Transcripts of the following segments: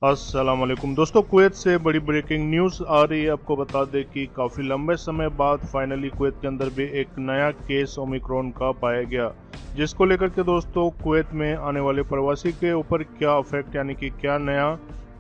अस्सलाम वालेकुम दोस्तों, कुवैत से बड़ी ब्रेकिंग न्यूज़ आ रही है। आपको बता दें कि काफ़ी लंबे समय बाद फाइनली कुवैत के अंदर भी एक नया केस ओमिक्रॉन का पाया गया, जिसको लेकर के दोस्तों कुवैत में आने वाले प्रवासी के ऊपर क्या इफेक्ट यानी कि क्या नया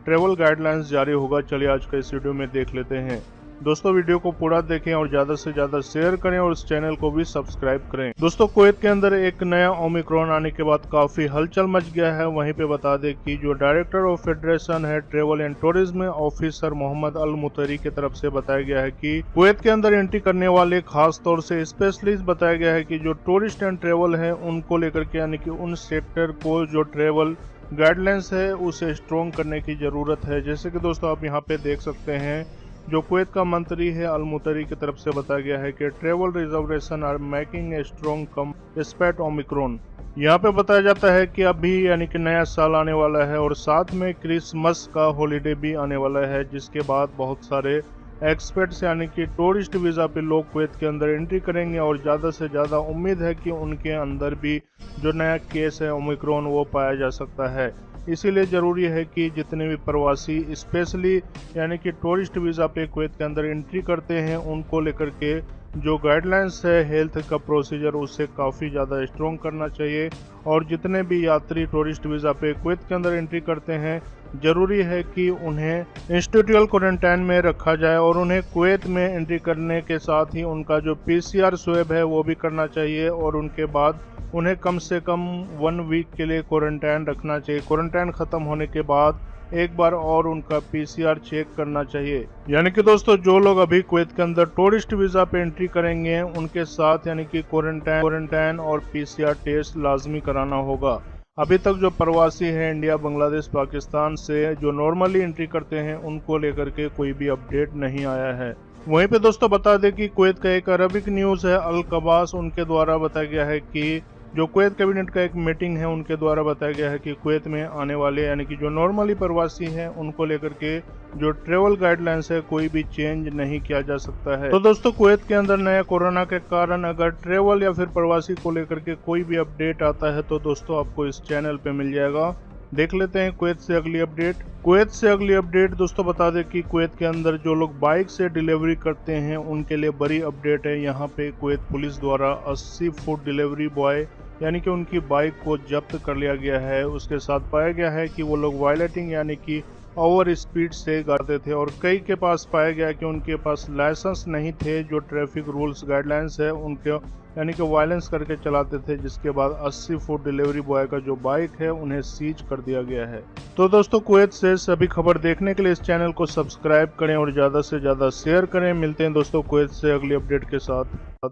ट्रैवल गाइडलाइंस जारी होगा, चलिए आज का इस वीडियो में देख लेते हैं। दोस्तों वीडियो को पूरा देखें और ज़्यादा से ज़्यादा शेयर करें और इस चैनल को भी सब्सक्राइब करें। दोस्तों कुवैत के अंदर एक नया ओमिक्रॉन आने के बाद काफ़ी हलचल मच गया है। वहीं पे बता दें कि जो डायरेक्टर ऑफ फेडरेशन है travel and tourism officer Mohammed Al Mutri की तरफ से बताया गया है कि कुवैत के अंदर एंट्री करने वाले खास तौर से स्पेशलिस्ट बताया गया है कि जो टूरिस्ट एंड ट्रेवल है उनको लेकर के यानी कि उन सेक्टर को जो ट्रेवल गाइडलाइंस है उसे स्ट्रॉन्ग करने की ज़रूरत है। जैसे कि दोस्तों आप यहाँ पे देख सकते हैं, जो कुवैत का मंत्री है अल मुतरी की तरफ से बताया गया है कि travel reservation are making a strong come despite Omicron. यहाँ पे बताया जाता है कि अभी यानी कि नया साल आने वाला है और साथ में क्रिसमस का हॉलीडे भी आने वाला है, जिसके बाद बहुत सारे एक्सपर्ट्स यानी कि टूरिस्ट वीज़ा पे लोग कुवैत के अंदर एंट्री करेंगे और ज़्यादा से ज़्यादा उम्मीद है कि उनके अंदर भी जो नया केस है ओमिक्रॉन वो पाया जा सकता है। इसीलिए ज़रूरी है कि जितने भी प्रवासी स्पेशली यानी कि टूरिस्ट वीज़ा पे कुवैत के अंदर एंट्री करते हैं उनको लेकर के जो गाइडलाइंस है हेल्थ का प्रोसीजर उसे काफ़ी ज़्यादा स्ट्रॉन्ग करना चाहिए। और जितने भी यात्री टूरिस्ट वीज़ा पे कुवैत के अंदर एंट्री करते हैं ज़रूरी है कि उन्हें इंस्टीट्यूशनल क्वारंटाइन में रखा जाए और उन्हें कुवैत में एंट्री करने के साथ ही उनका जो PCR स्वैब है वो भी करना चाहिए और उनके बाद उन्हें कम से कम 1 वीक के लिए क्वारंटाइन रखना चाहिए। क्वारंटाइन ख़त्म होने के बाद एक बार और उनका PCR चेक करना चाहिए। यानी कि दोस्तों जो लोग अभी कुवैत के अंदर टूरिस्ट वीज़ा पे एंट्री करेंगे उनके साथ यानी कि क्वारंटाइन और PCR टेस्ट लाजमी कराना होगा। अभी तक जो प्रवासी हैं इंडिया, बांग्लादेश, पाकिस्तान से जो नॉर्मली एंट्री करते हैं उनको लेकर के कोई भी अपडेट नहीं आया है। वहीं पे दोस्तों बता दें कि कुवैत का एक अरबिक न्यूज़ है अल कबास, उनके द्वारा बताया गया है कि जो कुवैत कैबिनेट का एक मीटिंग है उनके द्वारा बताया गया है कि कुवैत में आने वाले यानी कि जो नॉर्मली प्रवासी हैं उनको लेकर के जो ट्रेवल गाइडलाइंस है कोई भी चेंज नहीं किया जा सकता है। तो दोस्तों कुवैत के अंदर नया कोरोना के कारण अगर ट्रेवल या फिर प्रवासी को लेकर के कोई भी अपडेट आता है तो दोस्तों आपको इस चैनल पे मिल जाएगा। देख लेते हैं कुवैत से अगली अपडेट। कुवैत से अगली अपडेट दोस्तों बता दें कि कुवैत के अंदर जो लोग बाइक से डिलीवरी करते हैं उनके लिए बड़ी अपडेट है। यहाँ पे कुवैत पुलिस द्वारा 80 फूड डिलीवरी बॉय यानी कि उनकी बाइक को जब्त कर लिया गया है। उसके साथ पाया गया है कि वो लोग वायलेटिंग यानी कि ओवर स्पीड से गाते थे और कई के पास पाया गया कि उनके पास लाइसेंस नहीं थे, जो ट्रैफिक रूल्स गाइडलाइंस है उनके यानी कि वायलेंस करके चलाते थे, जिसके बाद 80 फुट डिलीवरी बॉय का जो बाइक है उन्हें सीज कर दिया गया है। तो दोस्तों कुवैत से सभी खबर देखने के लिए इस चैनल को सब्सक्राइब करें और ज़्यादा से ज़्यादा शेयर करें। मिलते हैं दोस्तों कुवैत से अगली अपडेट के साथ।